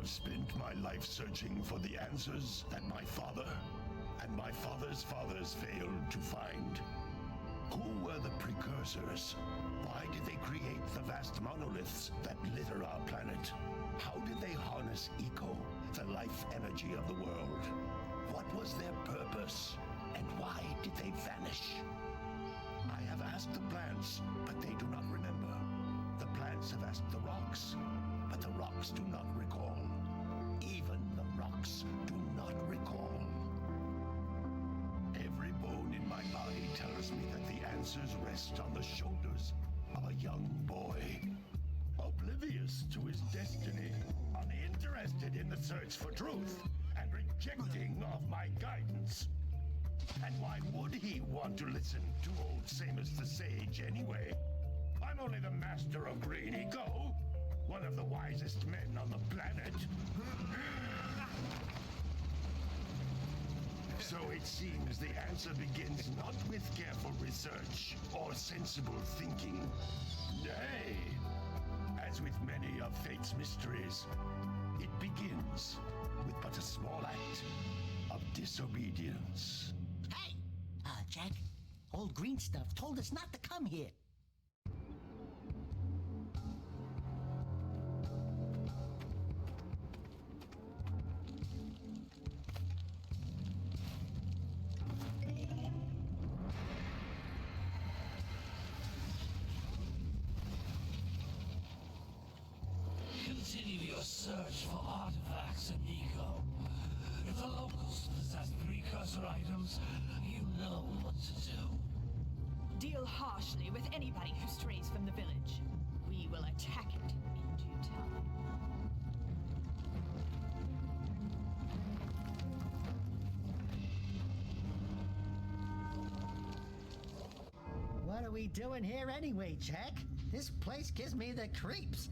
have spent my life searching for the answers that my father and my father's fathers failed to find. Who were the precursors? Why did they create the vast monoliths that litter our planet? How did they harness eco, the life energy of the world? What was their purpose, and why did they vanish? I have asked the plants, but they do not remember. The plants have asked the rocks, but the rocks do not recall. Even the rocks do not recall. Every bone in my body tells me that the answers rest on the shoulders of a young boy, oblivious to his destiny, uninterested in the search for truth, and rejecting of my guidance. And why would he want to listen to old Samus the Sage anyway? I'm only the master of green eco, one of the wisest men on the planet. So it seems the answer begins not with careful research or sensible thinking. Nay, as with many of fate's mysteries, it begins with but a small act of disobedience. Hey! Jack, old green stuff told us not to come here. Continue your search for artifacts and eco. If the locals possess precursor items, you know what to do. Deal harshly with anybody who strays from the village. We will attack it in due time. What are we doing here anyway, Jack? This place gives me the creeps.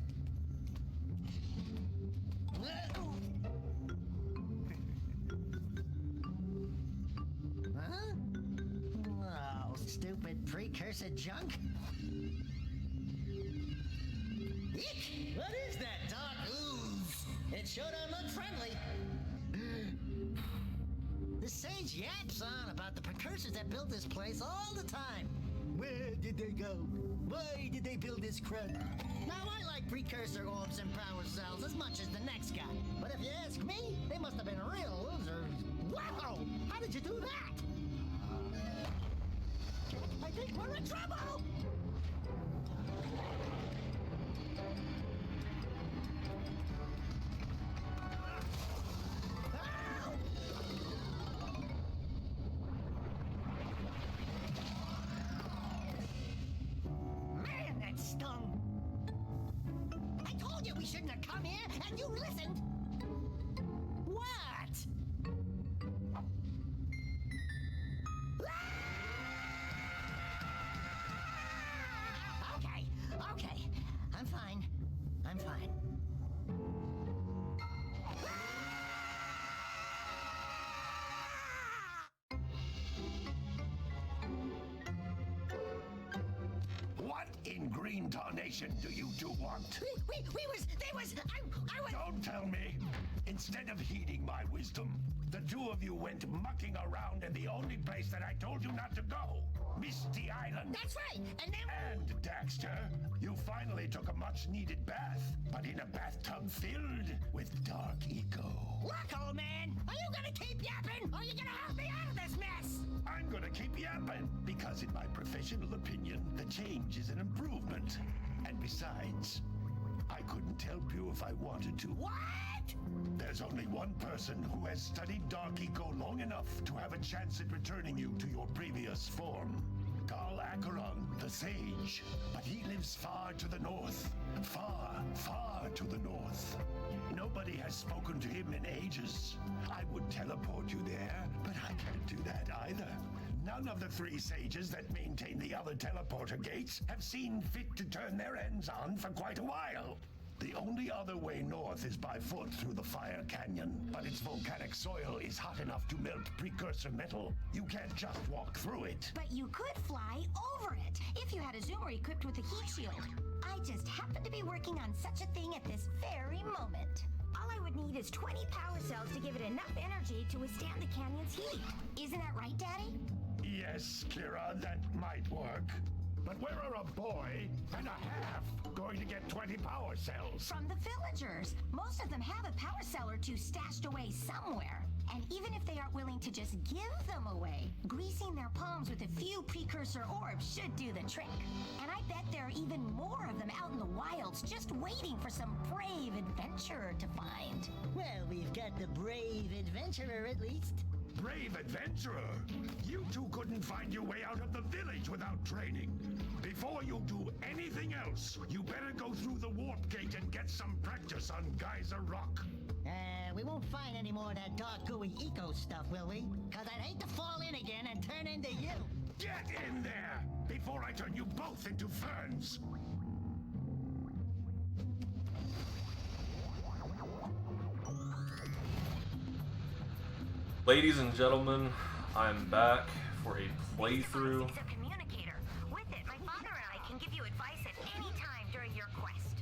Huh? Oh, stupid precursor junk. Eek! What is that dark ooze? It sure don't look friendly. The sage yaps on about the precursors that built this place all the time. Where did they go? Why did they build this crud? Now, I like precursor orbs and power cells as much as the next guy. But if you ask me, they must have been real losers. Wow! How did you do that? I think we're in trouble! Man, that stung! I told you we shouldn't have come here, and you listened! What? Okay. I'm fine. What in green tarnation do you two want? I was... Don't tell me. Instead of heeding my wisdom, the two of you went mucking around in the only place that I told you not to go, Misty Island. That's right, and then... And, Daxter, you finally took a much-needed bath, but in a bathtub filled with dark eco. Look, old man, are you gonna keep yapping, or are you gonna help me out of this mess? I'm gonna keep yapping, because in my professional opinion, the change is an improvement. And besides, I couldn't help you if I wanted to. What? There's only one person who has studied Dark Eco long enough to have a chance at returning you to your previous form. Carl Acheron, the Sage. But he lives far to the north. Far, far to the north. Nobody has spoken to him in ages. I would teleport you there, but I can't do that either. None of the three sages that maintain the other teleporter gates have seen fit to turn their ends on for quite a while. The only other way north is by foot through the Fire Canyon, but its volcanic soil is hot enough to melt precursor metal. You can't just walk through it. But you could fly over it if you had a zoomer equipped with a heat shield. I just happen to be working on such a thing at this very moment. All I would need is 20 power cells to give it enough energy to withstand the canyon's heat. Isn't that right, Daddy? Yes, Kira, that might work. But where are a boy and a half going to get 20 power cells? From the villagers. Most of them have a power cell or two stashed away somewhere. And even if they aren't willing to just give them away, greasing their palms with a few precursor orbs should do the trick. And I bet there are even more of them out in the wilds just waiting for some brave adventurer to find. Well, we've got the brave adventurer at least. Brave adventurer! You two couldn't find your way out of the village without training. Before you do anything else, you better go through the warp gate and get some practice on Geyser Rock. We won't find any more of that dark gooey eco stuff, will we? Cause I'd hate to fall in again and turn into you. Get in there before I turn you both into ferns. Ladies and gentlemen, I'm back for a playthrough. It's a communicator. With it, my father and I can give you advice at any time during your quest.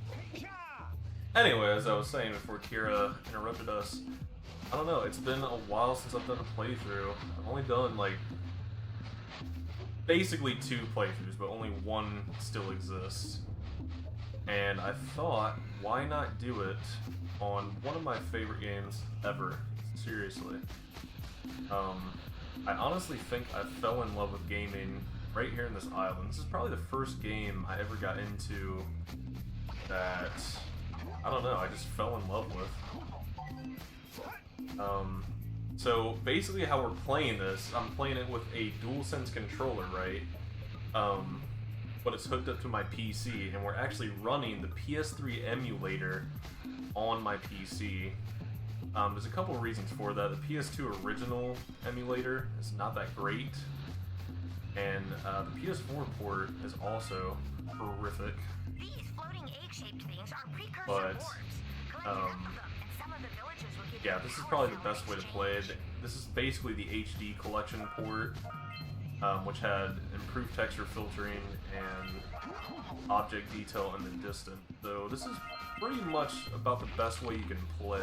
Anyway, as I was saying before Kira interrupted us, I don't know, it's been a while since I've done a playthrough. I've only done, like, basically 2 playthroughs, but only one still exists. And I thought, why not do it on one of my favorite games ever? Seriously. I honestly think I fell in love with gaming right here in this island. This is probably the first game I ever got into that, I don't know, I just fell in love with. So basically how we're playing this, I'm playing it with a DualSense controller, right? But it's hooked up to my PC, and we're actually running the PS3 emulator on my PC. There's a couple of reasons for that. The PS2 original emulator is not that great, and the PS4 port is also horrific. These floating egg-shaped things are precursor But, orbs. Collect enough of them, and some of the villagers will give yeah, you this is power probably the cell best way to exchange. play it. This is basically the HD collection port, which had improved texture filtering and object detail in the distance. So this is pretty much about the best way you can play.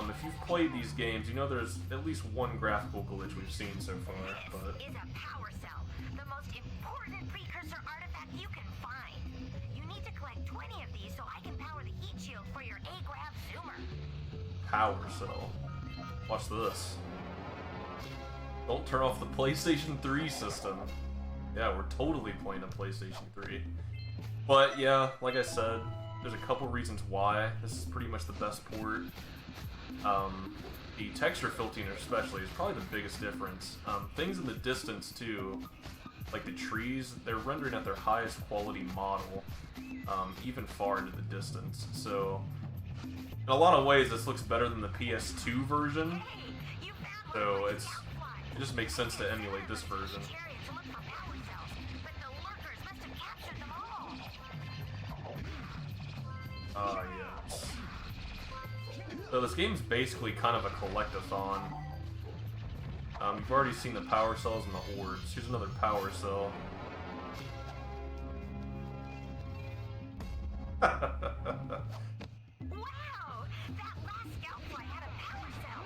If you've played these games, you know there's at least one graphical glitch we've seen so far, but This is a power cell, the most important precursor artifact you can find. You need to collect 20 of these so I can power the heat shield for your A-Grav zoomer. power cell. Watch this. Don't turn off the PlayStation 3 system. Yeah, we're totally playing a PlayStation 3. But yeah, like I said, there's a couple reasons why. This is pretty much the best port. The texture filtering especially is probably the biggest difference. Things in the distance too, like the trees, they're rendering at their highest quality model, even far into the distance. So in a lot of ways this looks better than the PS2 version. Hey, you found So one of it the just makes sense to emulate this version. area to look for power cells, but the lurkers must have captured them all. Ah, yes. So this game's basically kind of a collect-a-thon. You've already seen the power cells and the orbs. Here's another power cell. Wow! That last scoutfly had a power cell.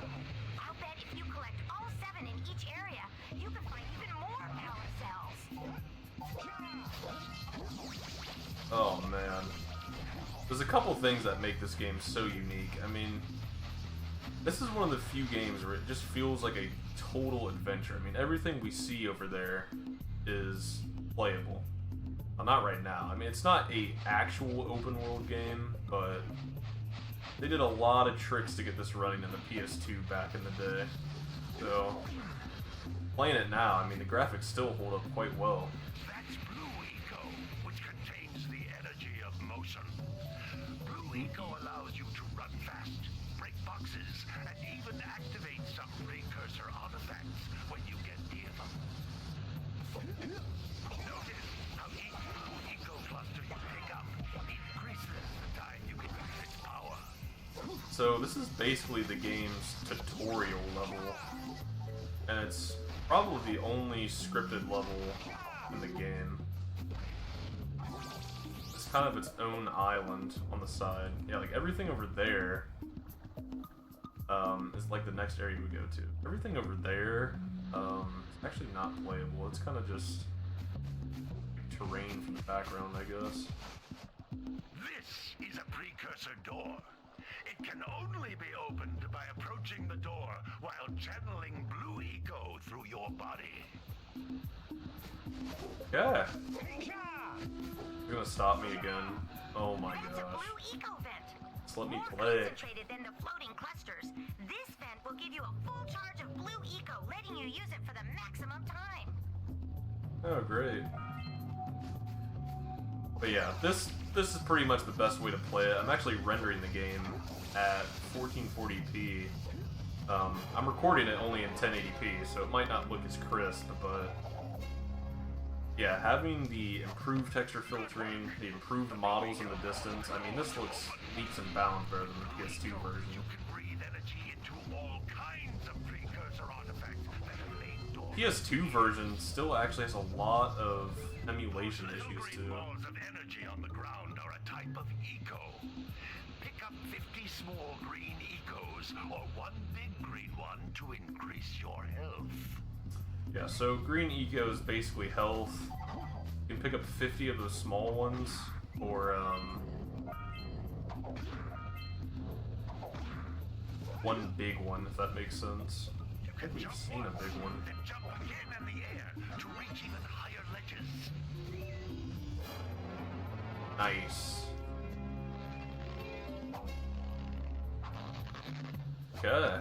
I'll bet if you collect all 7 in each area, you can find even more power cells. Oh man. There's a couple things that make this game so unique. I mean, this is one of the few games where it just feels like a total adventure. I mean, everything we see over there is playable. Well, not right now. I mean, it's not a actual open world game, but they did a lot of tricks to get this running in the PS2 back in the day. So, playing it now, I mean, the graphics still hold up quite well. That's Blue Eco, which contains the energy of motion. Blue Eco allows you to run fast, break boxes, and even activate some precursor artifacts when you get near them. Notice how each Blue Eco cluster you pick up increases the time you can use its power. So this is basically the game's tutorial level, and it's probably the only scripted level in the game. This kind of its own island on the side. Yeah, like everything over there is like the next area we go to. Everything over there is actually not playable. It's kind of just terrain from the background, I guess. This is a precursor door. It can only be opened by approaching the door while channeling blue eco through your body. Yeah. You're gonna stop me again. Oh my That's a gosh. blue eco vent. Just let me More play. concentrated than the floating clusters. This vent will give you a full charge of blue eco, letting you use it for the maximum time. Oh, great. But yeah, this is pretty much the best way to play it. I'm actually rendering the game at 1440p. I'm recording it only in 1080p, so it might not look as crisp, but yeah, having the improved texture filtering, the improved models in the distance, I mean, this looks leaps and bounds better than the PS2 version. You can breathe energy into all kinds of precursor artifacts that have laid dormant. PS2 version still actually has a lot of emulation issues Blue-green too. balls of energy on the ground are a type of eco. Pick up 50 small green ecos or one big green one to increase your health. Yeah, so green eco is basically health. You can pick up 50 of those small ones, or one big one, if that makes sense. You I can think we've jump seen a once, big one. then jump again in the air to reach even higher ledges. Nice. Okay.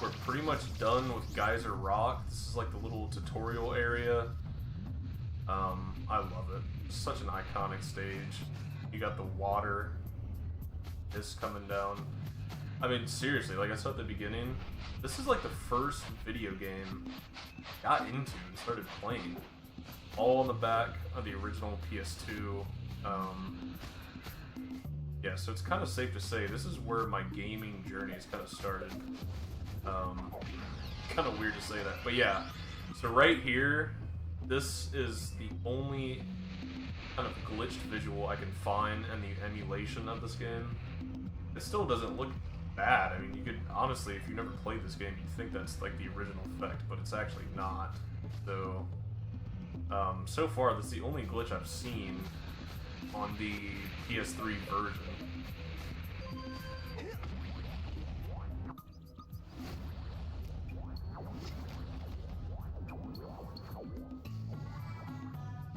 We're pretty much done with Geyser Rock. This is like the little tutorial area. I love it. It's such an iconic stage. You got the water just coming down. I mean, seriously, like I said at the beginning, this is like the first video game I got into and started playing. All on the back of the original PS2. Yeah, so it's kind of safe to say this is where my gaming journey has kind of started. Kind of weird to say that, but yeah. So right here, this is the only kind of glitched visual I can find in the emulation of this game. It still doesn't look bad. I mean, you could honestly, if you never played this game, you'd think that's like the original effect, but it's actually not. So, so far, that's the only glitch I've seen on the PS3 version.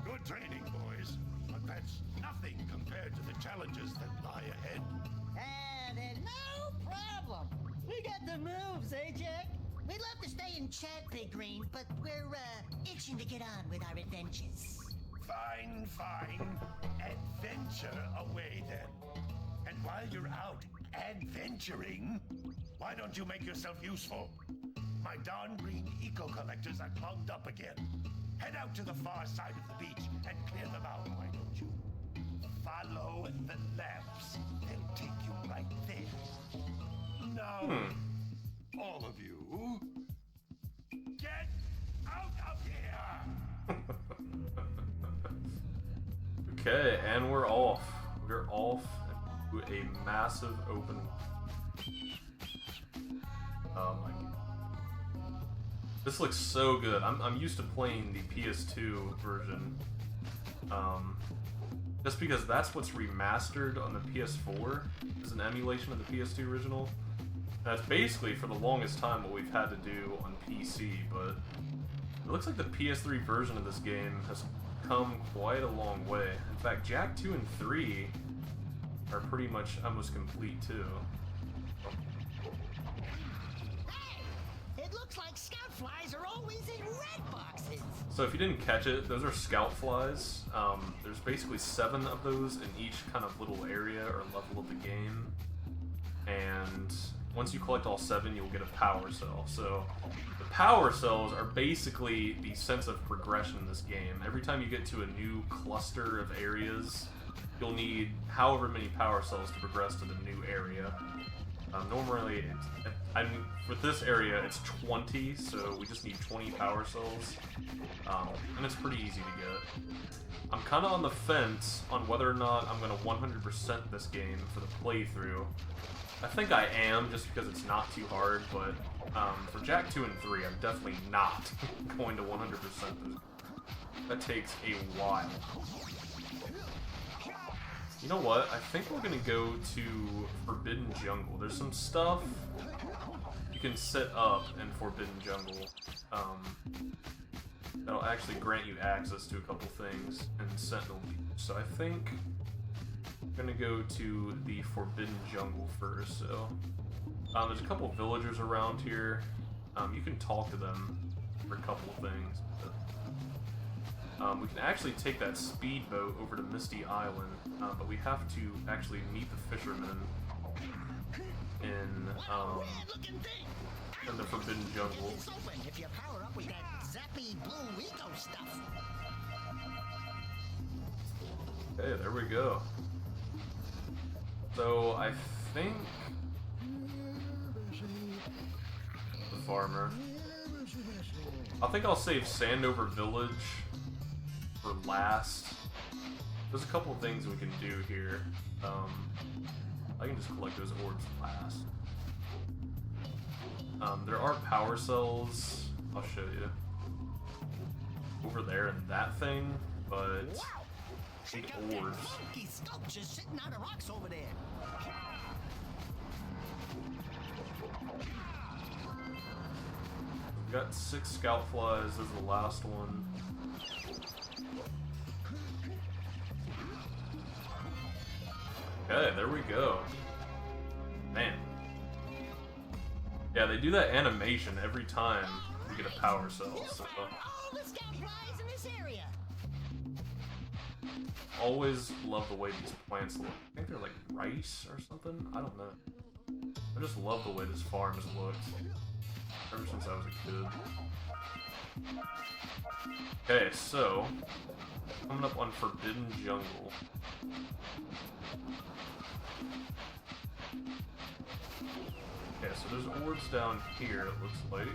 Good training, boys, but that's nothing compared to the challenges that lie ahead. There's no problem. We got the moves, eh, Jack? We'd love to stay and chat, Big Green, but we're itching to get on with our adventures. Fine, fine. Adventure away then. And while you're out adventuring, why don't you make yourself useful? My darn green eco collectors are clogged up again. Head out to the far side of the beach and clear them out, why don't you? Follow the lamps. They'll take you right there. Now, all of you, get out of here! Okay, and we're off. We're off to a massive open. Oh my god. This looks so good. I'm used to playing the PS2 version. Just because that's what's remastered on the PS4 is an emulation of the PS2 original. That's basically for the longest time what we've had to do on PC, but it looks like the PS3 version of this game has come quite a long way. In fact, Jak 2 and 3 are pretty much almost complete too. Hey, it looks like scout flies are always in red boxes. So if you didn't catch it, those are scout flies. There's basically 7 of those in each kind of little area or level of the game. And once you collect all 7, you'll get a power cell. So the power cells are basically the sense of progression in this game. Every time you get to a new cluster of areas, you'll need however many power cells to progress to the new area. Normally, with this area, it's 20, so we just need 20 power cells, and it's pretty easy to get. I'm kind of on the fence on whether or not I'm going to 100% this game for the playthrough. I think I am, just because it's not too hard, but for Jak 2 and 3, I'm definitely not going to 100% this. That takes a while. You know what? I think we're gonna go to Forbidden Jungle. There's some stuff you can set up in Forbidden Jungle that'll actually grant you access to a couple things in Sentinel Beach. So I think I'm gonna go to the Forbidden Jungle first. So there's a couple villagers around here. You can talk to them for a couple of things. We can actually take that speedboat over to Misty Island, but we have to actually meet the Fisherman in the Forbidden Jungle. If you power up with that zappy blue eco stuff. Okay, there we go. So I think the farmer. I think I'll save Sandover Village for last. There's a couple of things we can do here. I can just collect those orbs last. There are power cells, I'll show you, over there in that thing, but I need orbs. Sculptures sitting on the rocks over there. We've got 6 scout flies, this is the last one. Okay, there we go. Man. Yeah, they do that animation every time we get a power cell. So All the scout flies in this area. always love the way these plants look. I think they're like rice or something. I don't know. I just love the way this farm has looked ever since I was a kid. Okay, so coming up on Forbidden Jungle. Okay, so there's orbs down here, it looks like.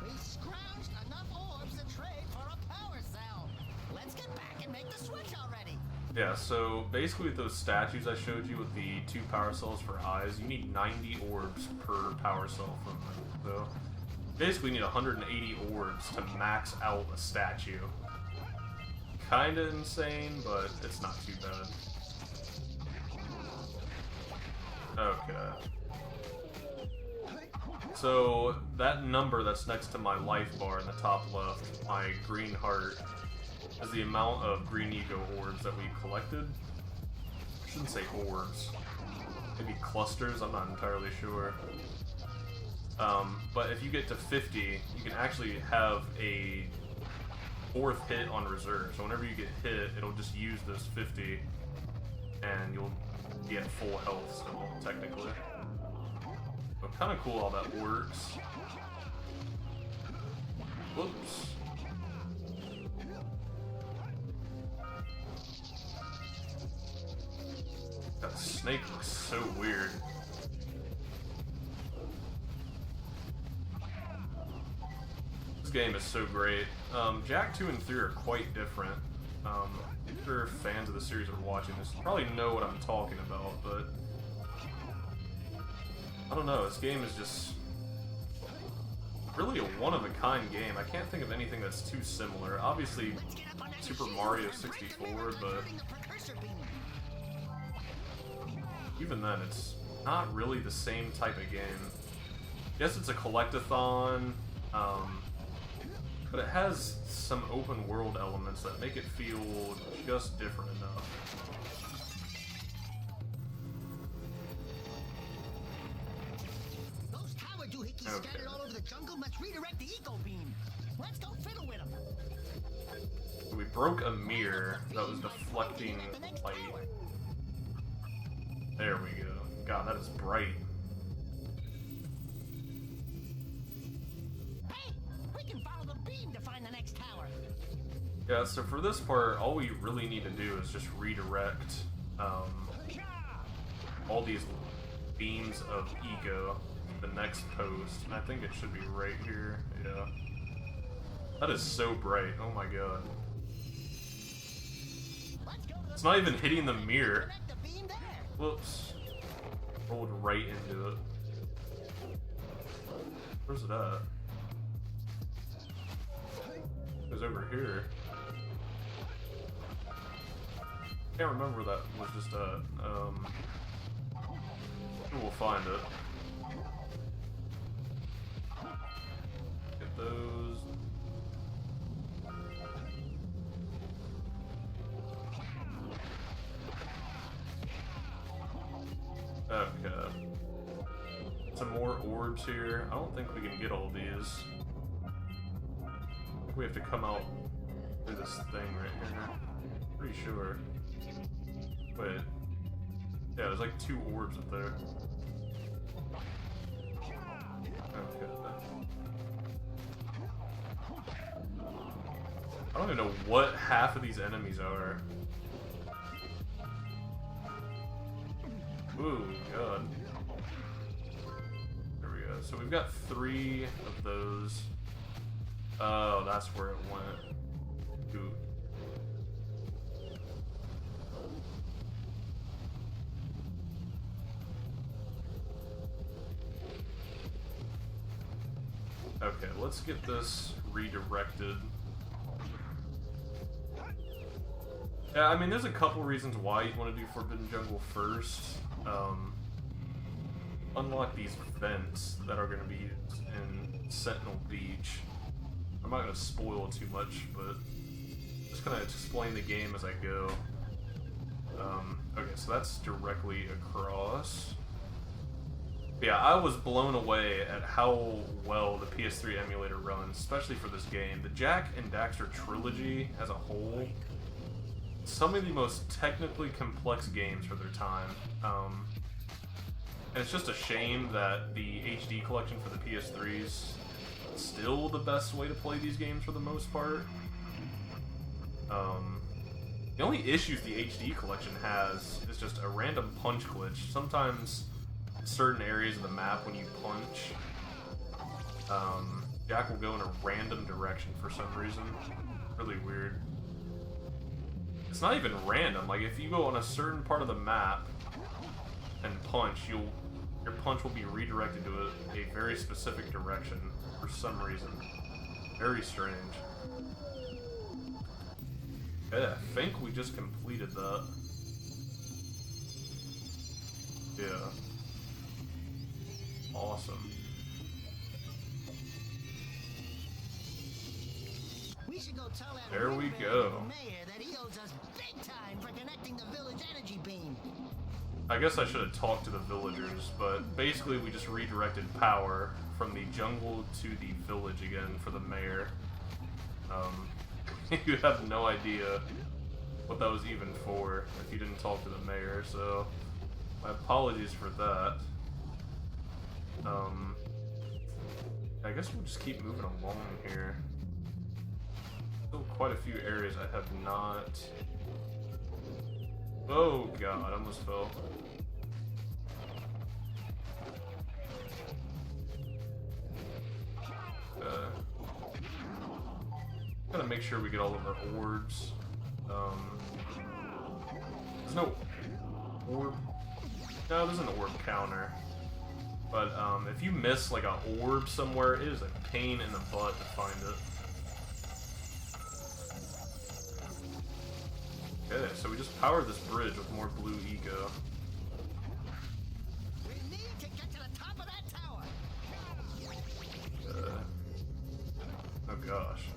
We scrounged enough orbs to trade for a power cell. Let's get back and make the switch already. Yeah, so basically with those statues I showed you with the 2 power cells for eyes, you need 90 orbs per power cell from them. So basically you need 180 orbs to max out a statue. Kinda insane, but it's not too bad. Okay. So that number that's next to my life bar in the top left, my green heart, is the amount of green ego orbs that we collected. I shouldn't say orbs. Maybe clusters, I'm not entirely sure. But if you get to 50, you can actually have a 4th hit on reserve. So whenever you get hit, it'll just use those 50 and you'll get full health still, technically. So kind of cool how that works. Whoops. That snake looks so weird. This game is so great. Jak 2 and 3 are quite different. If you're fans of the series or watching this, you probably know what I'm talking about, but I don't know, this game is just really a one-of-a-kind game. I can't think of anything that's too similar. Obviously, Super Mario 64, but even then, it's not really the same type of game. Yes, it's a collectathon, but it has some open world elements that make it feel just different enough. Those tower doohickeys scattered all over the jungle must redirect the eco beam. Let's go fiddle with them. So we broke a mirror that was deflecting light. There we go. God, that is bright. Hey, we can follow the beam to find the next tower. Yeah, so for this part, all we really need to do is just redirect all these beams of eco, the next post, and I think it should be right here. Yeah. That is so bright. Oh my god. It's not even hitting the mirror. Whoops. Rolled right into it. Where's it at? It was over here. Can't remember where that was just at. We'll find it. Get those. Okay. Some more orbs here. I don't think we can get all these. We have to come out through this thing right here. Pretty sure. Wait. Yeah, there's like 2 orbs up there. Okay. I don't even know what half of these enemies are. Ooh, god. There we go. So we've got 3 of those. Oh, that's where it went. Ooh. Okay, let's get this redirected. Yeah, I mean, there's a couple reasons why you'd want to do Forbidden Jungle first. Unlock these vents that are going to be in Sentinel Beach. I'm not going to spoil too much, but just kind of explain the game as I go. Okay, so that's directly across. Yeah, I was blown away at how well the PS3 emulator runs, especially for this game. The Jak and Daxter Trilogy as a whole, some of the most technically complex games for their time. And it's just a shame that the HD collection for the PS3 is still the best way to play these games for the most part. The only issues the HD collection has is just a random punch glitch. Sometimes in certain areas of the map when you punch, Jak will go in a random direction for some reason. Really weird. It's not even random, like if you go on a certain part of the map and punch, your punch will be redirected to a very specific direction for some reason. Very strange. Okay, I think we just completed that. Yeah. Awesome. We should go tell that There we River go. Mayor that he owes us big time for connecting the village energy beam. I guess I should have talked to the villagers, but basically we just redirected power from the jungle to the village again for the mayor. You have no idea what that was even for if you didn't talk to the mayor, so my apologies for that. I guess we'll just keep moving along here. Still quite a few areas I have not... Oh god, I almost fell. Gotta make sure we get all of our orbs. There's no orb. No, there's an orb counter. But if you miss like an orb somewhere, it is a pain in the butt to find it. Okay, so we just powered this bridge with more blue eco. We need to get to the top of that tower. Oh gosh.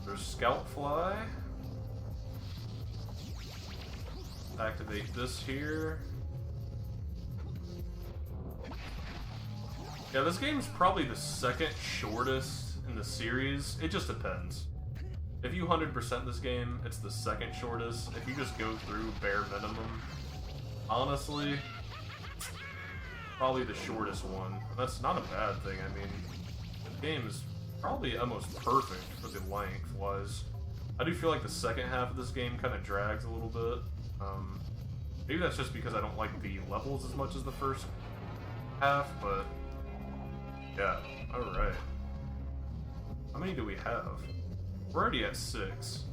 There's Scout Fly. Activate this here. Yeah, this game's probably the second shortest in the series. It just depends. If you 100% this game, it's the second shortest. If you just go through bare minimum, honestly, probably the shortest one. That's not a bad thing. I mean, the game is probably almost perfect for the length was. I do feel like the second half of this game kind of drags a little bit. Maybe that's just because I don't like the levels as much as the first half, but yeah, alright. How many do we have? We're already at 6.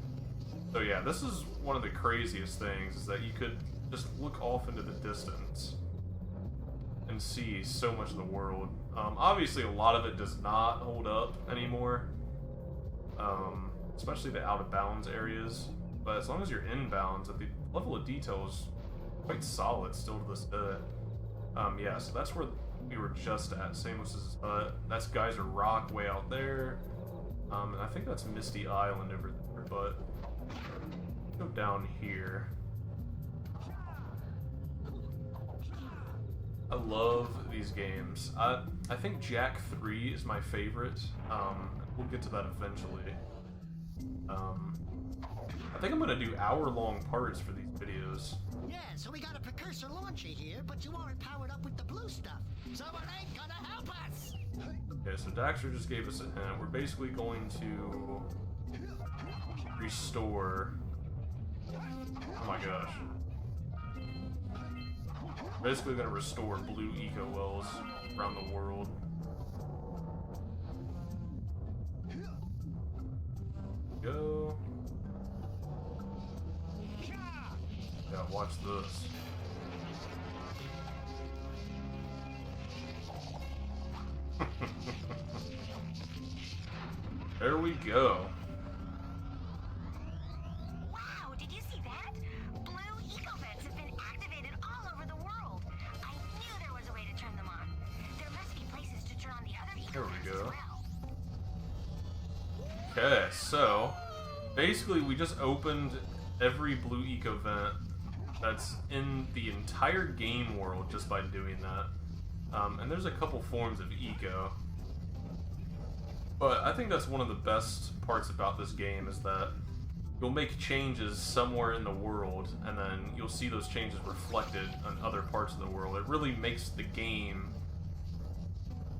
So yeah, this is one of the craziest things, is that you could just look off into the distance and see so much of the world. Obviously, a lot of it does not hold up anymore, especially the out-of-bounds areas. But as long as you're inbounds, the level of detail is quite solid still to this day. Yeah, so that's where we were just at. Samus's hut. That's Geyser Rock way out there. And I think that's Misty Island over there, but go down here. I love these games. I think Jak 3 is my favorite. We'll get to that eventually. I think I'm gonna do hour-long parts for these videos. Yeah, so we got a precursor launcher here, but you aren't powered up with the blue stuff, so it ain't gonna help us! Okay, so Daxter just gave us a hint. We're basically going to restore... Oh my gosh. Basically gonna restore blue eco wells around the world. Go. Yeah, watch this. There we go. Wow, did you see that? Blue eco vents have been activated all over the world. I knew there was a way to turn them on. There must be places to turn on the other eco There we vents go. as well. Okay, so basically we just opened every blue eco vent that's in the entire game world just by doing that. And there's a couple forms of eco. But I think that's one of the best parts about this game, is that you'll make changes somewhere in the world, and then you'll see those changes reflected on other parts of the world. It really makes the game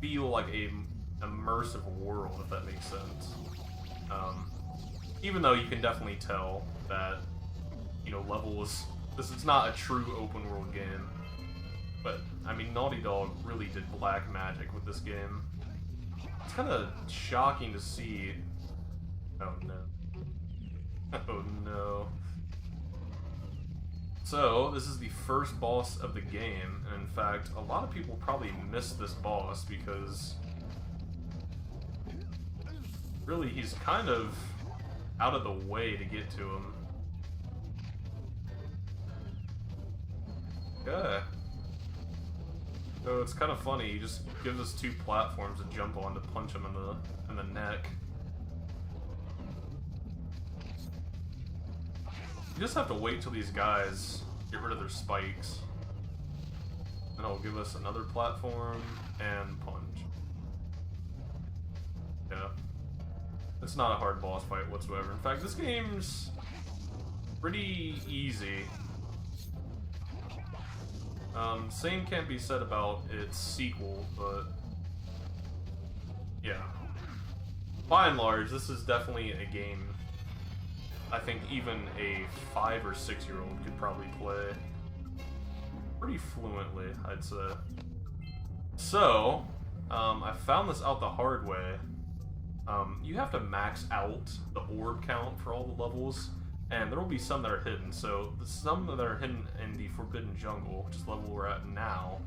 feel like a immersive world, if that makes sense. Even though you can definitely tell that, you know, levels... This is not a true open world game. But, I mean, Naughty Dog really did black magic with this game. It's kind of shocking to see... Oh no. Oh no. So, this is the first boss of the game, and in fact, a lot of people probably missed this boss because... Really, he's kind of out of the way to get to him. Okay. So it's kind of funny, he just gives us 2 platforms to jump on to punch him in the neck. You just have to wait till these guys get rid of their spikes. And it'll give us another platform and punch. Yeah. It's not a hard boss fight whatsoever. In fact, this game's pretty easy. Same can't be said about its sequel, but yeah. By and large, this is definitely a game I think even a 5 or 6-year-old could probably play pretty fluently, I'd say. So, I found this out the hard way. You have to max out the orb count for all the levels, and there will be some that are hidden. So, some that are hidden in the Forbidden Jungle, which is the level we're at now,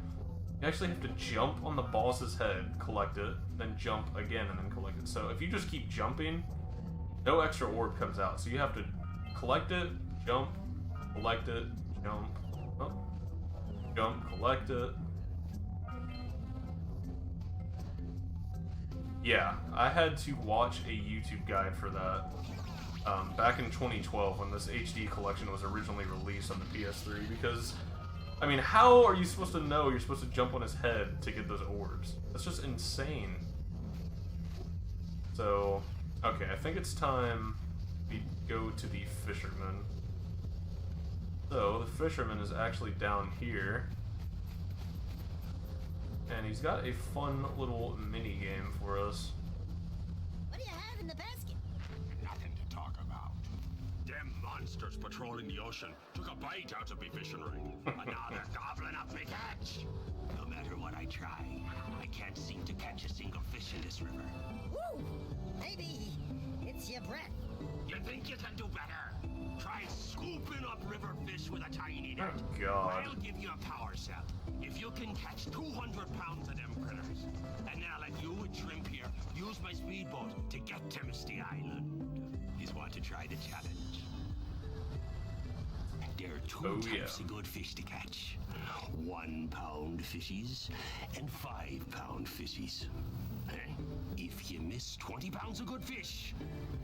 you actually have to jump on the boss's head, collect it, then jump again, and then collect it. So, if you just keep jumping, no extra orb comes out. So, you have to collect it, jump, collect it, jump, oh, jump, collect it. Yeah, I had to watch a YouTube guide for that back in 2012 when this HD collection was originally released on the PS3, because, I mean, how are you supposed to know you're supposed to jump on his head to get those orbs? That's just insane. So, okay, I think it's time we go to the Fisherman. So, the Fisherman is actually down here. And he's got a fun little mini game for us. What do you have in the basket? Nothing to talk about. monsters patrolling the ocean took a bite out of me fishing rig, and now they're gobbling up me catch. No matter what I try, I can't seem to catch a single fish in this river. Woo! Maybe it's your breath. You think you can do better? Try scooping up river fish with a tiny net. Oh, God. I'll give you a power cell if you can catch 200 pounds of them critters. And then I'll let you and Shrimp here use my speedboat to get to Misty Island. You want to try the challenge? There are two types of good fish to catch. 1 pound fishies and 5 pound fishies. If you miss 20 pounds of good fish,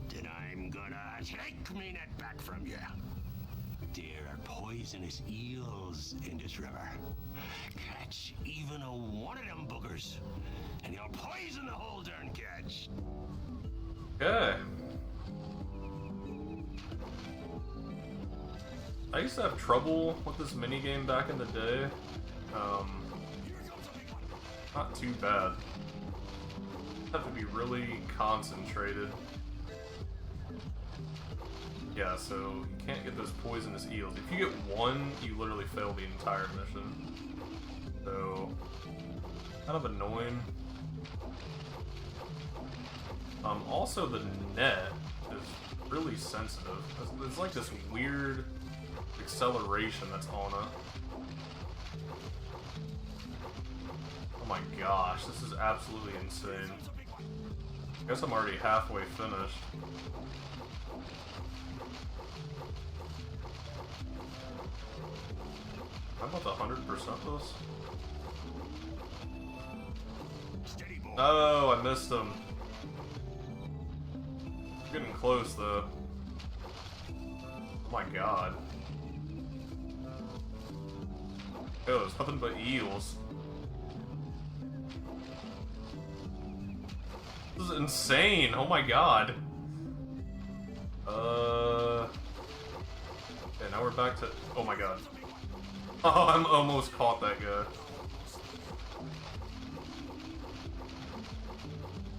then I'm gonna take me net back from you. There are poisonous eels in this river. Catch even one of them boogers, and you'll poison the whole darn catch. Okay. I used to have trouble with this minigame back in the day. Not too bad. Have to be really concentrated. Yeah, so you can't get those poisonous eels. If you get one, you literally fail the entire mission. So, kind of annoying. Also the net is really sensitive. There's like this weird acceleration that's on it. Oh my gosh, this is absolutely insane. I guess I'm already halfway finished. I'm about to 100% this. Oh, I missed him. Getting close though. Oh my god. Oh, it's nothing but eels. This is insane. Oh my god. Okay, now we're back to. Oh my god. Oh, I'm almost caught that guy.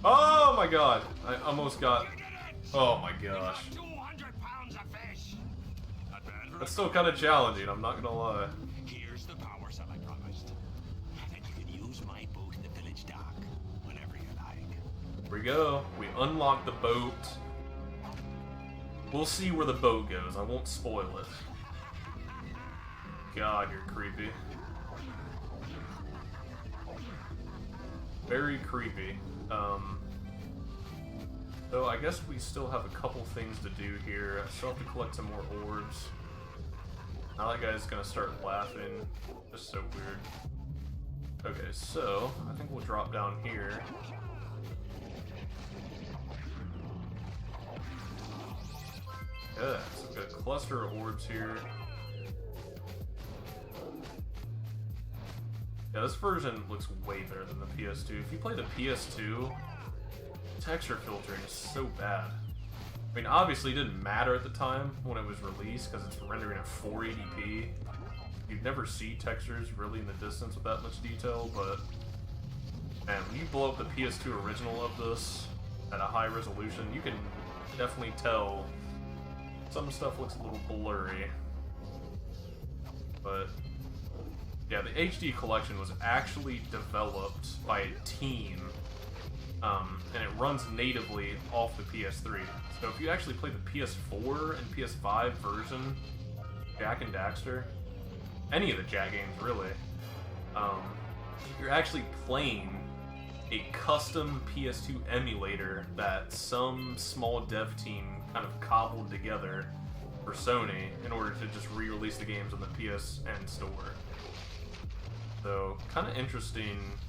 Oh my god. I almost got. Oh my gosh. That's still kind of challenging, I'm not gonna lie. Here's the power cell I promised. And you can use my boat in the village dock whenever you like. Here we go. We unlock the boat. We'll see where the boat goes. I won't spoil it. God, you're creepy. Very creepy. So I guess we still have a couple things to do here. I still have to collect some more orbs. Now that guy's gonna start laughing. Just so weird. Okay, so I think we'll drop down here. Yeah, so we've got a cluster of orbs here. Yeah, this version looks way better than the PS2. If you play the PS2, texture filtering is so bad. I mean, obviously it didn't matter at the time when it was released because it's rendering at 480p. You'd never see textures really in the distance with that much detail, but man, when you blow up the PS2 original of this at a high resolution, you can definitely tell some stuff looks a little blurry. But yeah, the HD collection was actually developed by a team, and it runs natively off the PS3. So if you actually play the PS4 and PS5 version, Jak and Daxter, any of the Jak games really, you're actually playing a custom PS2 emulator that some small dev team kind of cobbled together for Sony in order to just re-release the games on the PSN store. So, kind of interesting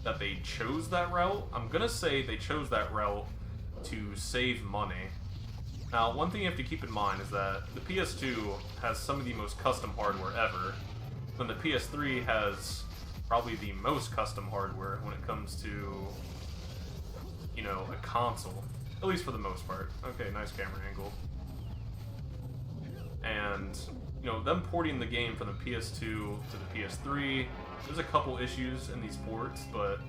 that they chose that route. I'm gonna say they chose that route to save money. Now, one thing you have to keep in mind is that the PS2 has some of the most custom hardware ever, when the PS3 has probably the most custom hardware when it comes to, you know, a console. At least for the most part. Okay, nice camera angle. And, you know, them porting the game from the PS2 to the PS3, there's a couple issues in these ports, but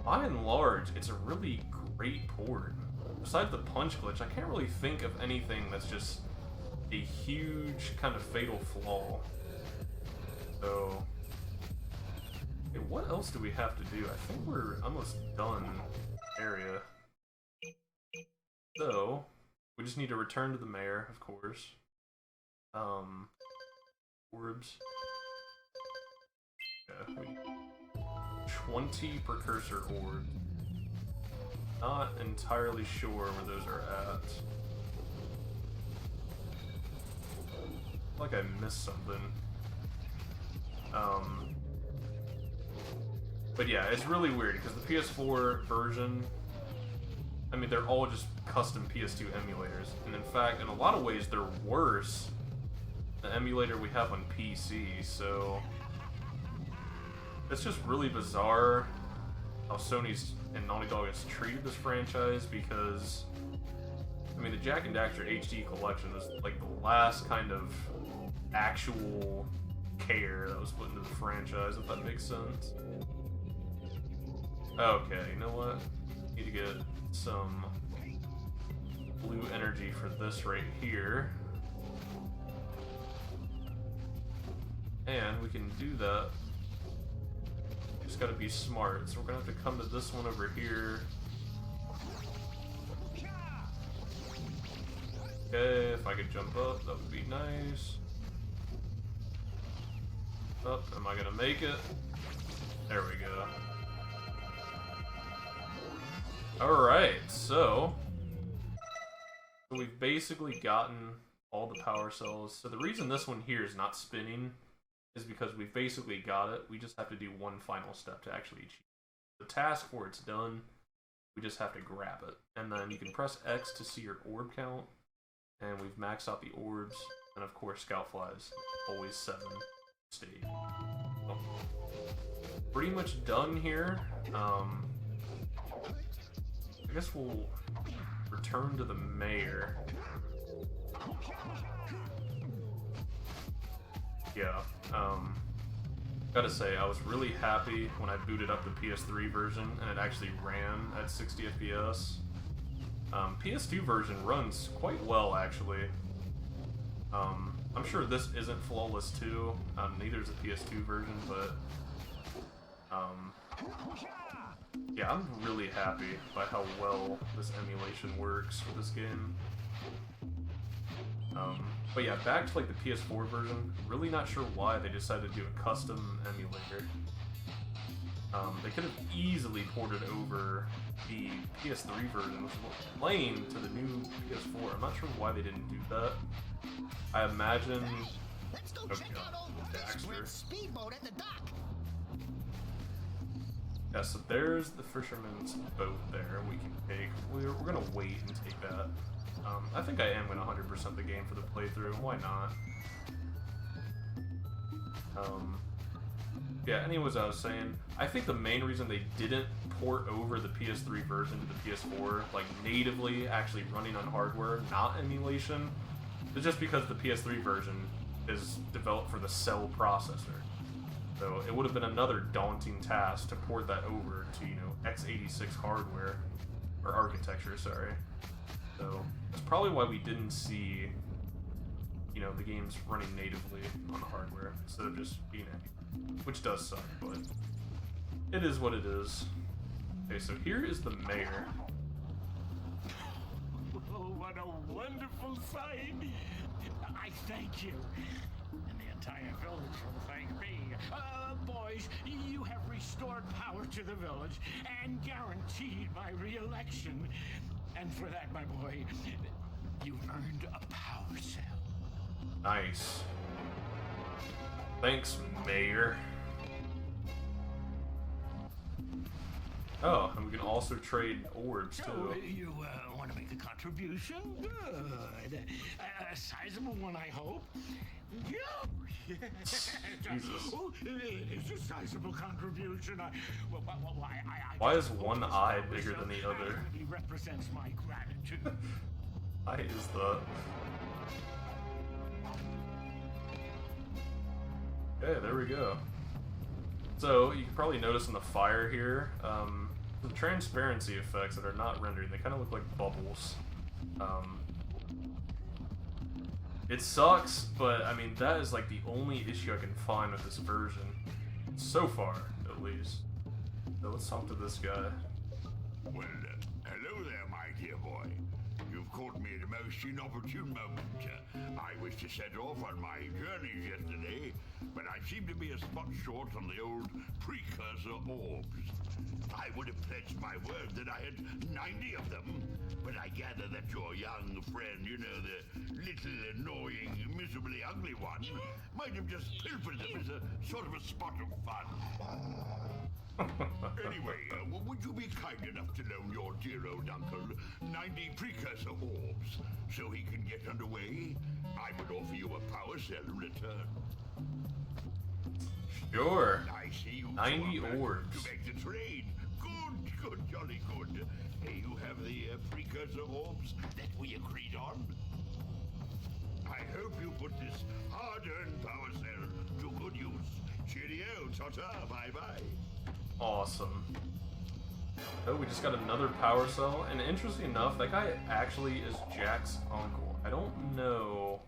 by and large, it's a really great port. besides the punch glitch, I can't really think of anything that's just a huge kind of fatal flaw. So, okay, what else do we have to do? I think we're almost done area. So, we just need to return to the mayor, of course. Orbs. Yeah, 20 precursor orbs. Not entirely sure where those are at. Like I missed something. But yeah, it's really weird because the PS4 version, I mean, they're all just custom PS2 emulators, and in fact, in a lot of ways, they're worse than the emulator we have on PC. So it's just really bizarre how Sony's and Naughty Dog has treated this franchise, because I mean, the Jak and Daxter HD collection was like the last kind of actual care that was put into the franchise, if that makes sense. Okay, you know what? Need to get some blue energy for this right here. And we can do that. Just gotta be smart. So we're gonna have to come to this one over here. Okay, if I could jump up, that would be nice. Up, am I gonna make it? There we go. Alright, so we've basically gotten all the power cells. So the reason this one here is not spinning is because we've basically got it. We just have to do one final step to actually achieve it. The task for it's done. We just have to grab it. And then you can press X to see your orb count. And we've maxed out the orbs. And of course, Scout Flies. Always 7 state. So, pretty much done here. I guess we'll return to the mayor. Yeah, gotta say, I was really happy when I booted up the PS3 version and it actually ran at 60 FPS. PS2 version runs quite well, actually. I'm sure this isn't flawless too, neither is the PS2 version, but yeah, I'm really happy by how well this emulation works for this game. But yeah, back to like the PS4 version, really not sure why they decided to do a custom emulator. They could have easily ported over the PS3 version, which was lame, to the new PS4. I'm not sure why they didn't do that. I imagine... Let's go check out old Daxter. speedboat at the dock. Yeah, so there's the Fisherman's boat there we can take. We're gonna wait and take that. I think I am gonna 100% the game for the playthrough. Why not? Yeah, anyways, I was saying, I think the main reason they didn't port over the PS3 version to the PS4, like natively actually running on hardware, not emulation, is just because the PS3 version is developed for the Cell processor. So it would have been another daunting task to port that over to, you know, x86 hardware, or architecture, sorry. So that's probably why we didn't see, you know, the games running natively on the hardware instead of just being emulated, which does suck, but it is what it is. Okay, so here is the mayor. Oh, what a wonderful sight! I thank you. And the entire village will thank me. Boys, you have restored power to the village and guaranteed my re-election. And for that, my boy, you've earned a power cell. Nice. Thanks, Mayor. Oh, and we can also trade orbs, too. Oh, you want to make a contribution? Good. A sizable one, I hope. Yes. Jesus. Oh, it is a sizable contribution. Why is one eye bigger than the other? It represents my gratitude. Why is that? Okay, there we go. So, you can probably notice in the fire here, some transparency effects that are not rendering. They kind of look like bubbles. It sucks, but I mean, that is like the only issue I can find with this version. So far, at least. So let's talk to this guy. Well, hello there, my dear boy. You've caught me at a most inopportune moment. I was to set off on my journeys yesterday, but I seem to be a spot short on the old precursor orbs. I would have pledged my word that I had 90 of them, but I gather that your young friend, you know, the little annoying, miserably ugly one, might have just pilfered them as a sort of a spot of fun. Anyway, would you be kind enough to loan your dear old uncle 90 precursor orbs so he can get underway? I would offer you a power cell in return. Sure. I see you 90 orbs. to make the trade. Good, jolly good. You have the precursor orbs that we agreed on. I hope you put this hard-earned power cell to good use. Cheerio, ta-ta, bye-bye. Awesome. Oh, we just got another power cell, and interesting enough, that guy actually is Jack's uncle. I don't know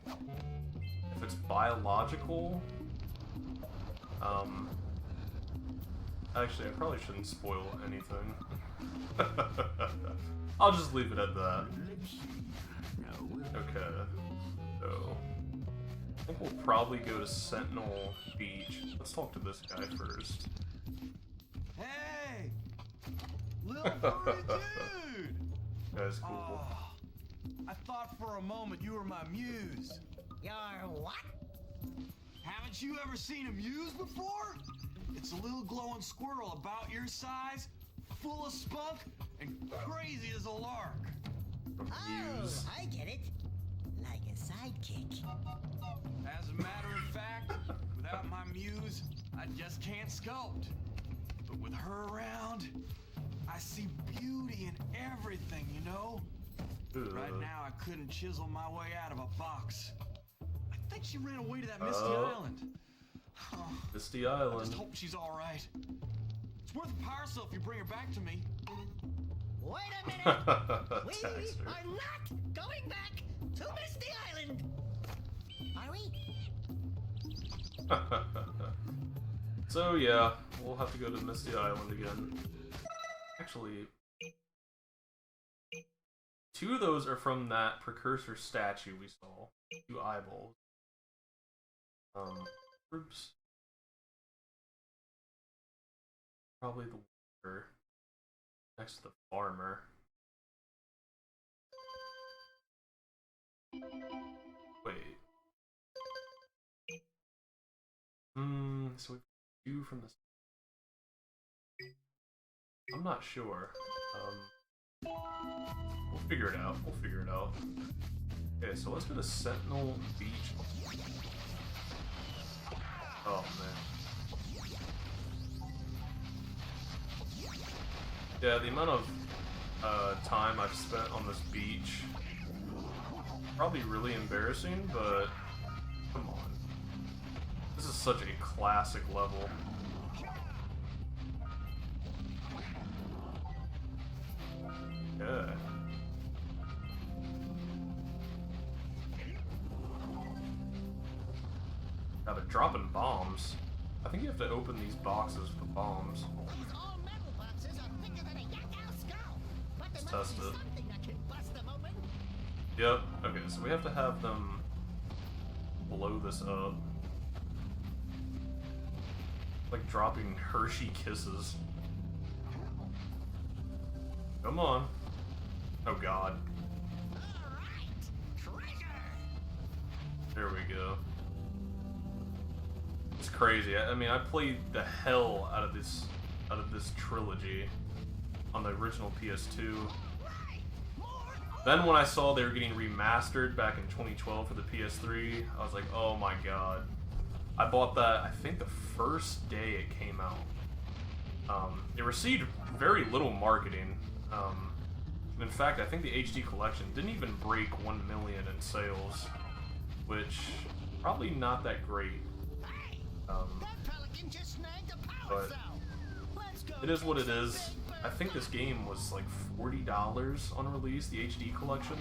if it's biological. Actually, I probably shouldn't spoil anything. I'll just leave it at that. Okay. So, I think we'll probably go to Sentinel Beach. Let's talk to this guy first. Hey! Little furry dude! That's cool. I thought for a moment you were my muse. Your what? Haven't you ever seen a muse before? It's a little glowing squirrel about your size, full of spunk, and crazy as a lark. Muse. Oh, I get it. Like a sidekick. As a matter of fact, without my muse, I just can't sculpt. But with her around, I see beauty in everything, you know? Right now, I couldn't chisel my way out of a box. I think she ran away to that Misty Island. Misty I Island. just hope she's all right. It's worth a power cell if you bring her back to me. Wait a minute! We Daxter. are not going back to Misty Island! Are we? So yeah, we'll have to go to Misty Island again. Actually, 2 of those are from that precursor statue we saw. 2 eyeballs. Oops. Probably the water next to the farmer. Wait. So we 2 from this. I'm not sure. We'll figure it out. We'll figure it out. Okay, so let's go to Sentinel Beach. Oh man. Yeah, the amount of time I've spent on this beach, probably really embarrassing, but come on. This is such a classic level. Yeah. Now they're dropping bombs. I think you have to open these boxes for bombs. These all-metal boxes are bigger than a yak-owl skull. But there Let's must be test it. something that can bust them open. Yep. Okay, so we have to have them blow this up. Like dropping Hershey Kisses. Come on. Oh god. Alright, treasure! There we go. It's crazy. I mean, I played the hell out of this trilogy on the original PS2. Then when I saw they were getting remastered back in 2012 for the PS3, I was like, oh my god. I bought that, I think, the first day it came out. It received very little marketing. In fact, I think the HD collection didn't even break 1 million in sales, which probably not that great. That pelican just snagged a power But cell. Let's go it is what it get is. some big I think this game was like $40 on release, the HD collection.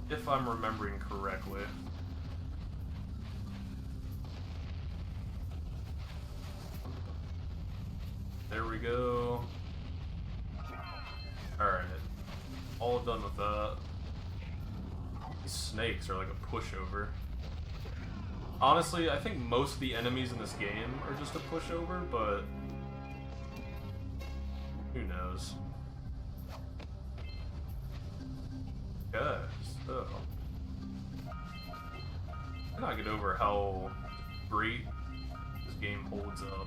If I'm remembering correctly. There we go. Alright. All done with that. These snakes are like a pushover. Honestly, I think most of the enemies in this game are just a pushover, but who knows? Okay, so I cannot get over how great this game holds up.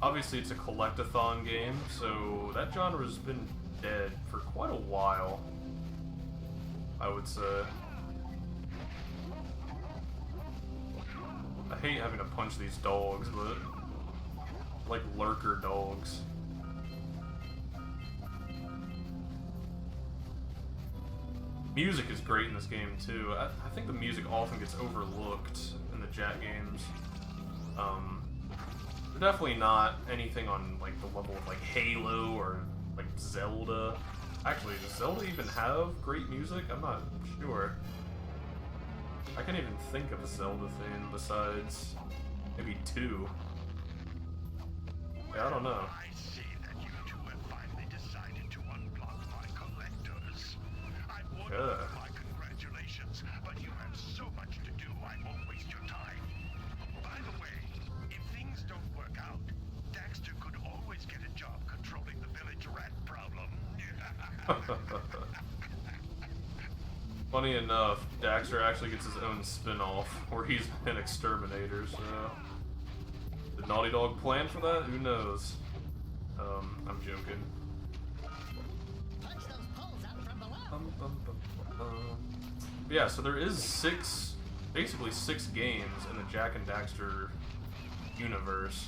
Obviously, it's a collectathon game, so that genre's been dead for quite a while, I would say. I hate having to punch these dogs, but like lurker dogs. Music is great in this game too. I think the music often gets overlooked in the Jak games. Definitely not anything on like the level of like Halo or like Zelda. Actually, does Zelda even have great music? I'm not sure. I can't even think of a Zelda thing besides maybe 2. Yeah, I don't know. I see that you two have finally decided to unblock my collectors. I would offer my congratulations, but you have so much to do, I won't waste your time. By the way, if things don't work out, Daxter could always get a job controlling the village rat problem. Funny enough, Daxter actually gets his own spin-off where he's an exterminator, so did Naughty Dog plan for that? Who knows? I'm joking. Punch those poles out from below. Yeah, so there is basically six games in the Jak and Daxter universe.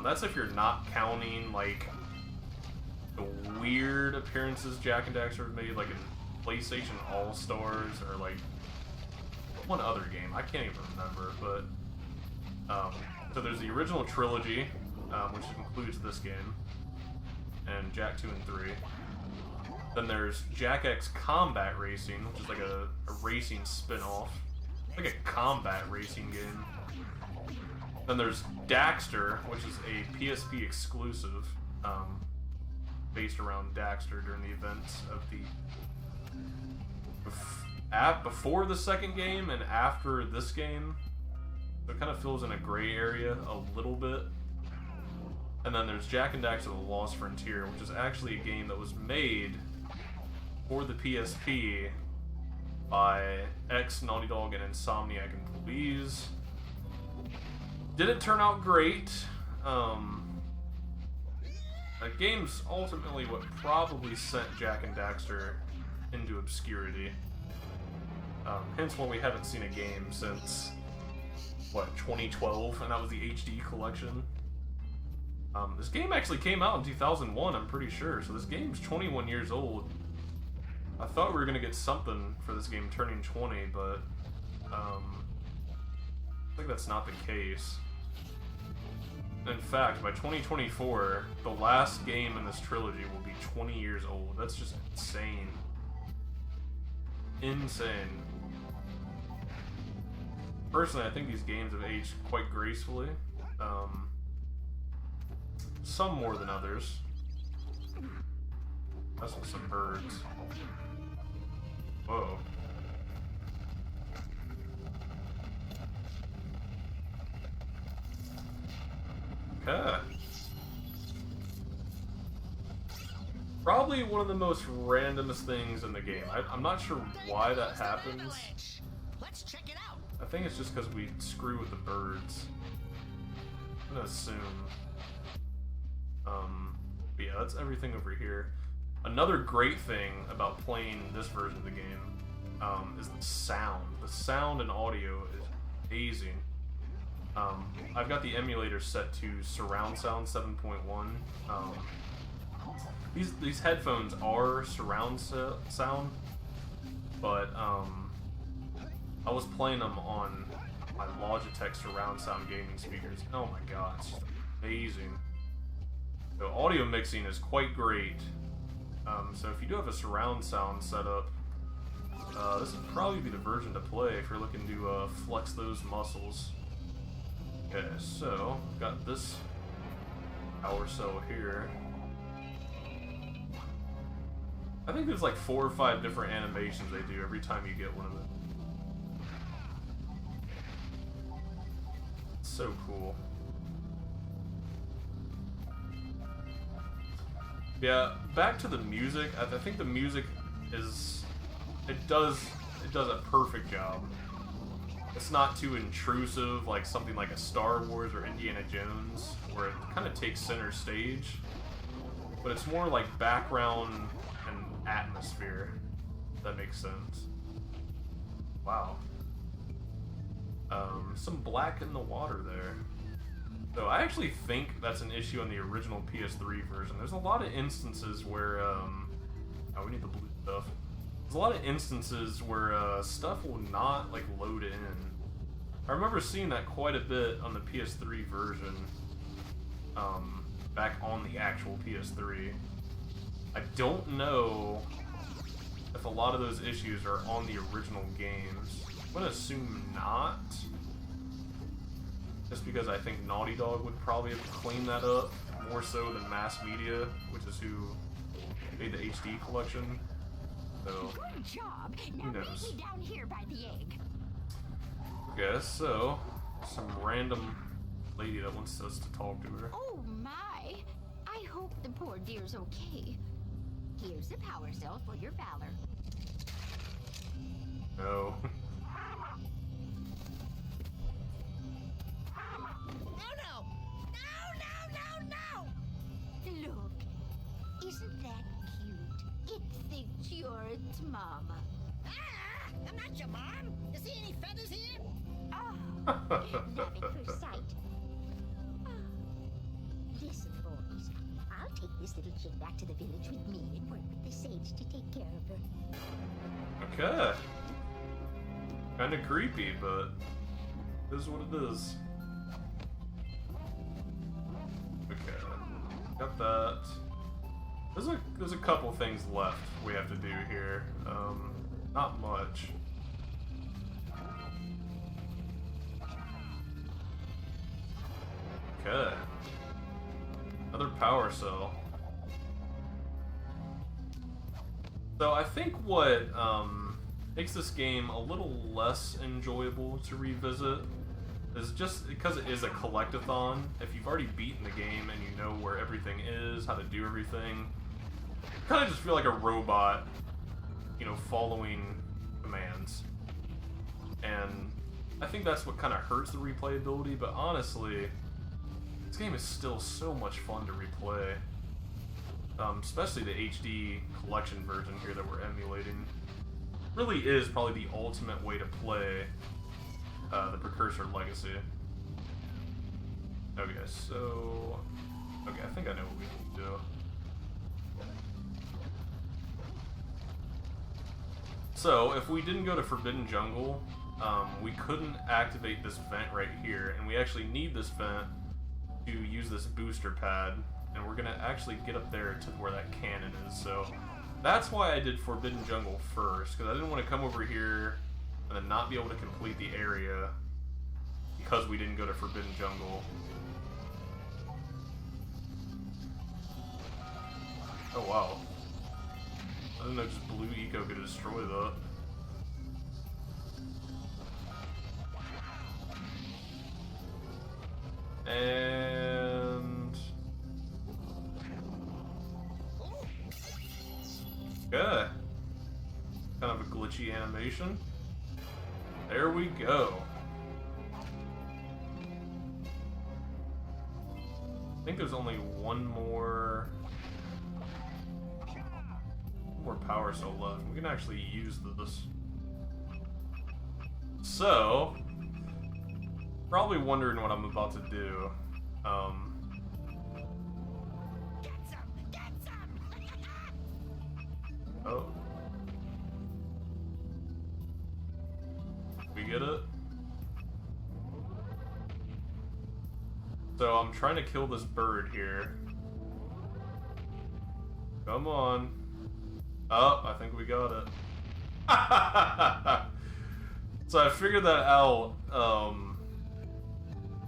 That's if you're not counting like the weird appearances Jak and Daxter have made, like in PlayStation All-Stars or like one other game. I can't even remember, but so there's the original Trilogy, which includes this game, and Jak 2 and 3. Then there's Jak X Combat Racing, which is like a racing spin-off, like a combat racing game. Then there's Daxter, which is a PSP exclusive, based around Daxter during the events of the before the second game and after this game. So it kind of fills in a gray area a little bit. And then there's Jak and Daxter: The Lost Frontier, which is actually a game that was made for the PSP by ex-Naughty Dog and Insomniac employees. Didn't turn out great. The game's ultimately what probably sent Jak and Daxter into obscurity. Hence why we haven't seen a game since, what, 2012, and that was the HD collection. This game actually came out in 2001, I'm pretty sure, so this game's 21 years old. I thought we were going to get something for this game turning 20, but I think that's not the case. In fact, by 2024, the last game in this trilogy will be 20 years old. That's just insane. Insane. Personally, I think these games have aged quite gracefully. Some more than others. That's some birds. Whoa. Okay. Probably one of the most randomest things in the game. I'm not sure why that happens. Let's check it out. I think it's just because we screw with the birds. I'm gonna assume. But yeah, that's everything over here. Another great thing about playing this version of the game is the sound. The sound and audio is amazing. I've got the emulator set to surround sound 7.1. These headphones are surround sound, but I was playing them on my Logitech surround sound gaming speakers. Oh my god, it's just amazing. So audio mixing is quite great. So if you do have a surround sound setup, this would probably be the version to play if you're looking to flex those muscles. Okay, so got this power cell here. I think there's like 4 or 5 different animations they do every time you get one of them. It's so cool. Yeah, back to the music. I think the music is it does a perfect job. It's not too intrusive like something like a Star Wars or Indiana Jones, where it kind of takes center stage, but it's more like background and atmosphere, if that makes sense. Wow. Some black in the water there. So I actually think that's an issue on the original PS3 version. There's a lot of instances where, oh, we need the blue stuff. There's a lot of instances where stuff will not like load in. I remember seeing that quite a bit on the PS3 version, back on the actual PS3. I don't know if a lot of those issues are on the original games. I'm gonna assume not, just because I think Naughty Dog would probably have cleaned that up more so than Mass Media, which is who made the HD collection. So, good job. Who Now knows? meet me down here by the egg. Okay, so some random lady that wants us to talk to her. Oh my! I hope the poor dear's okay. Here's the power cell for your valor. No. Look, isn't that cute? It thinks you're its mama. Ah, I'm not your mom. You see any feathers here? Oh, not at first sight. Listen, boys. I'll take this little chick back to the village with me and work with the sage to take care of her. Okay. Kinda creepy, but it is what it is. Okay. Got that. There's a couple things left we have to do here. Not much. Okay. Another power cell. So I think what makes this game a little less enjoyable to revisit is just because it is a collectathon. If you've already beaten the game and you know where everything is, how to do everything, you kind of just feel like a robot, you know, following commands. And I think that's what kind of hurts the replayability, but honestly, this game is still so much fun to replay. Especially the HD collection version here that we're emulating. Really is probably the ultimate way to play the Precursor Legacy. Okay, so... Okay, I think I know what we need to do. So, if we didn't go to Forbidden Jungle, we couldn't activate this vent right here, and we actually need this vent to use this booster pad, and we're gonna actually get up there to where that cannon is. So that's why I did Forbidden Jungle first, because I didn't want to come over here and then not be able to complete the area because we didn't go to Forbidden Jungle. Oh wow. I didn't know just blue eco could destroy that. And... okay. Kind of a glitchy animation. There we go. I think there's only one more power cell left. We can actually use this. So, probably wondering what I'm about to do. Get some! Oh. We get it? So I'm trying to kill this bird here. Come on. Oh, I think we got it. So I figured that out, I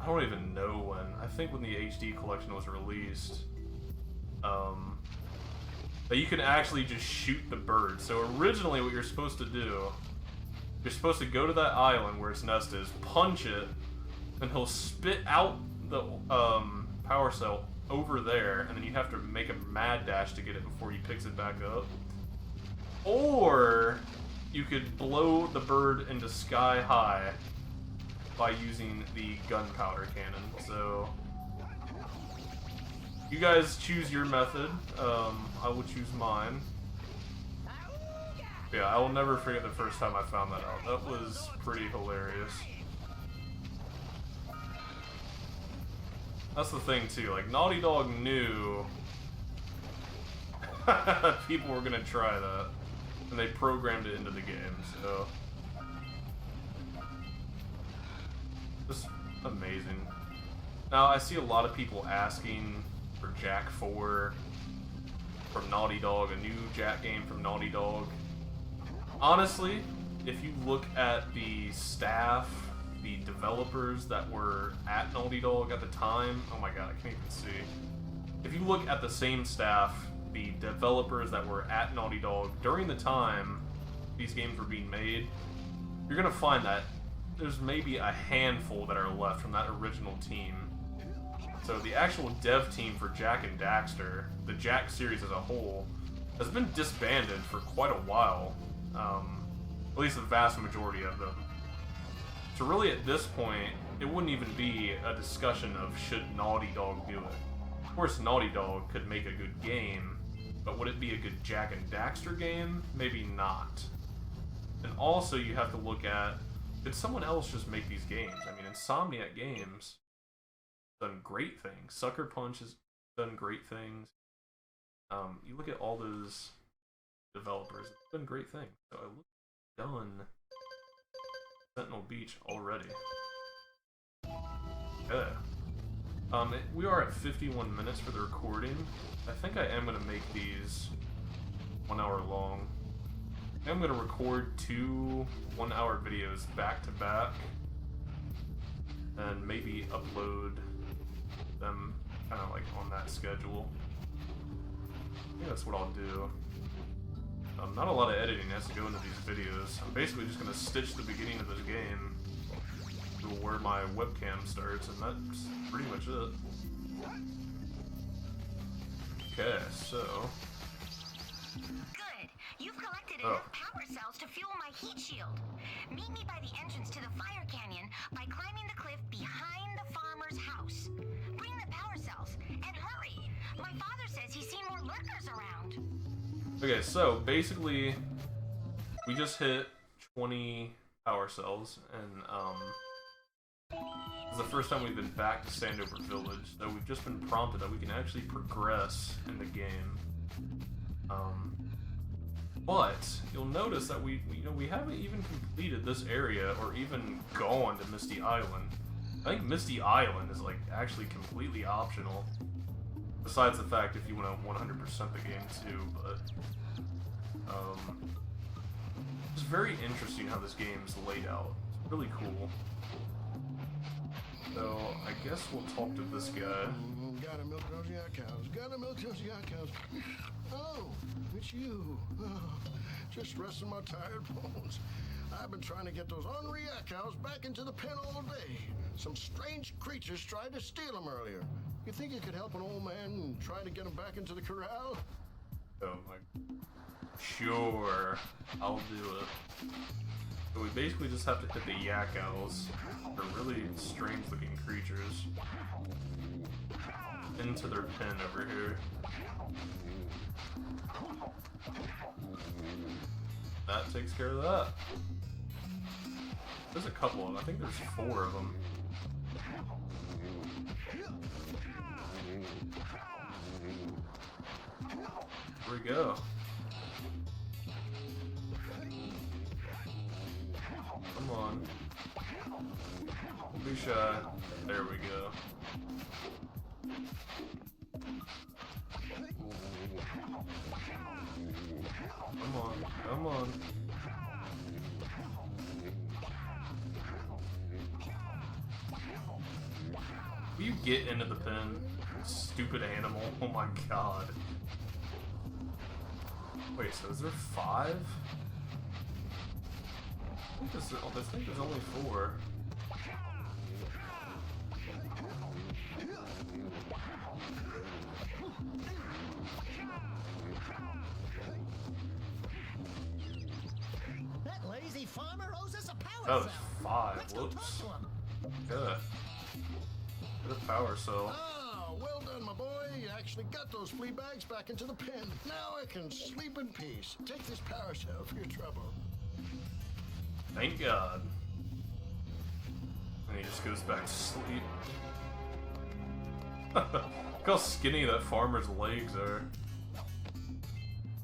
don't even know when. I think when the HD collection was released. That you can actually just shoot the bird. So originally what you're supposed to do, you're supposed to go to that island where its nest is, punch it, and he'll spit out the power cell over there, and then you have to make a mad dash to get it before he picks it back up. Or you could blow the bird into sky high by using the gunpowder cannon. So you guys choose your method. I will choose mine. Yeah, I will never forget the first time I found that out. That was pretty hilarious. That's the thing too, like Naughty Dog knew people were gonna try that, and they programmed it into the game, so just amazing. Now I see a lot of people asking for Jak 4 from Naughty Dog, a new Jak game from Naughty Dog. Honestly, if you look at the staff, the developers that were at Naughty Dog at the time, oh my god, I can't even see. If you look at the same staff, the developers that were at Naughty Dog during the time these games were being made, you're gonna find that there's maybe a handful that are left from that original team. So the actual dev team for Jak and Daxter, the Jak series as a whole, has been disbanded for quite a while. At least the vast majority of them. So really at this point, it wouldn't even be a discussion of should Naughty Dog do it. Of course Naughty Dog could make a good game, but would it be a good Jak and Daxter game? Maybe not. And also you have to look at, did someone else just make these games? I mean, Insomniac Games done great things. Sucker Punch has done great things. You look at all those developers, it's done great things. So I look done Sentinel Beach already. Okay. We are at 51 minutes for the recording. I think I am going to make these 1 hour long. I'm going to record 2 1-hour videos back to back, and maybe upload them kind of like on that schedule. I think that's what I'll do. Not a lot of editing has to go into these videos. I'm basically just going to stitch the beginning of this game to where my webcam starts, and that's pretty much it. Okay, so... Good. You've collected enough power cells to fuel my heat shield. Meet me by the entrance to the fire canyon by climbing the cliff behind the farmer's house. Bring the power cells, and hurry! My father says he's seen more lurkers around. Okay, so basically, we just hit 20 power cells, and this is the first time we've been back to Sandover Village, so we've just been prompted that we can actually progress in the game. But you'll notice that we haven't even completed this area or even gone to Misty Island. I think Misty Island is like actually completely optional. Besides the fact if you want to 100% the game too, but it's very interesting how this game's laid out. It's really cool. So I guess we'll talk to this guy. Gotta milk those yak cows. Gotta milk those yak cows. Oh, it's you. Oh, just resting my tired bones. I've been trying to get those ornery yak cows back into the pen all day. Some strange creatures tried to steal them earlier. You think you could help an old man and try to get him back into the corral? Oh my... Sure, I'll do it. So we basically just have to hit the yak owls. They're really strange looking creatures. Into their pen over here. That takes care of that. There's a couple of them. I think there's 4 of them. Here we go. Come on. Don't be shy. There we go. Come on, come on. Will you get into the pen? Stupid animal. Oh my god. Wait, so is there 5? I think there's only 4. That lazy farmer owes us a power That was cell. 5. Let's go Whoops. talk to him. Good. Get a power cell. Ah, well done, my boy. You actually got those flea bags back into the pen. Now I can sleep in peace. Take this power cell for your trouble. Thank God. And he just goes back to sleep. Look how skinny that farmer's legs are.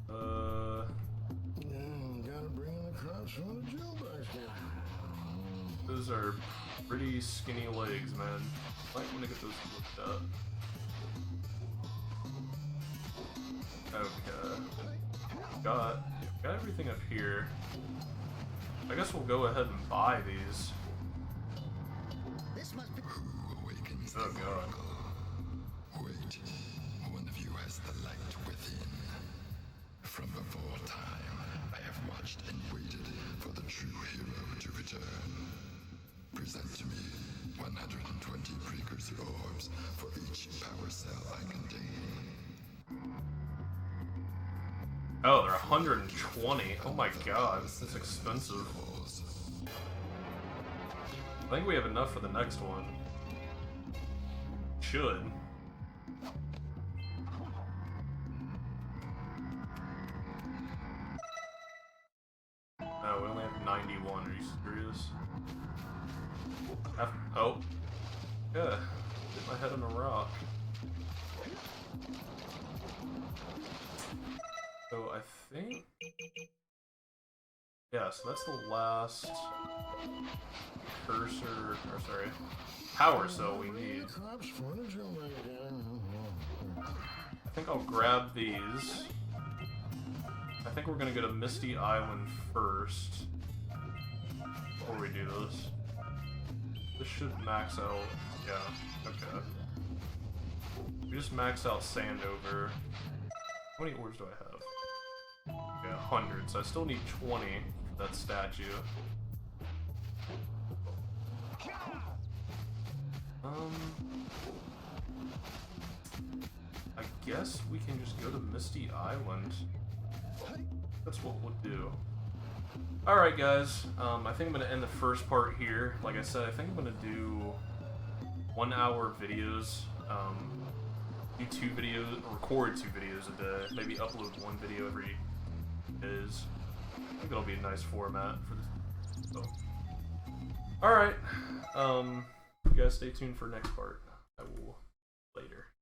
Gotta bring in the crops from the jailbirds here. Those are pretty skinny legs, man. Might want to get those looked up. Okay. Got everything up here. I guess we'll go ahead and buy these. This must be. Who awakens Oh the god. oracle? Wait, one of you has the light within. From before time, I have watched and waited for the true hero to return. Present to me 120 precursor orbs for each power cell I contain. Oh, they're 120. Oh my god, this is expensive. I think we have enough for the next one. Should. No, we only have 91. Are you serious? Oh. Yeah. Hit my head on a rock. So I think... Yeah, so that's the last cursor, or sorry, power cell we need. I think I'll grab these. I think we're gonna go to Misty Island first before we do this. This should max out, yeah, okay. We just max out Sandover. How many orbs do I have? Yeah, 100, so I still need 20 for that statue. I guess we can just go to Misty Island. That's what we'll do. Alright guys, I think I'm going to end the first part here. Like I said, I think I'm going to do 1 hour videos. Do 2 videos, record 2 videos a day, maybe upload 1 video every days. I think it'll be a nice format for this. So. Alright, you guys stay tuned for next part. I will later.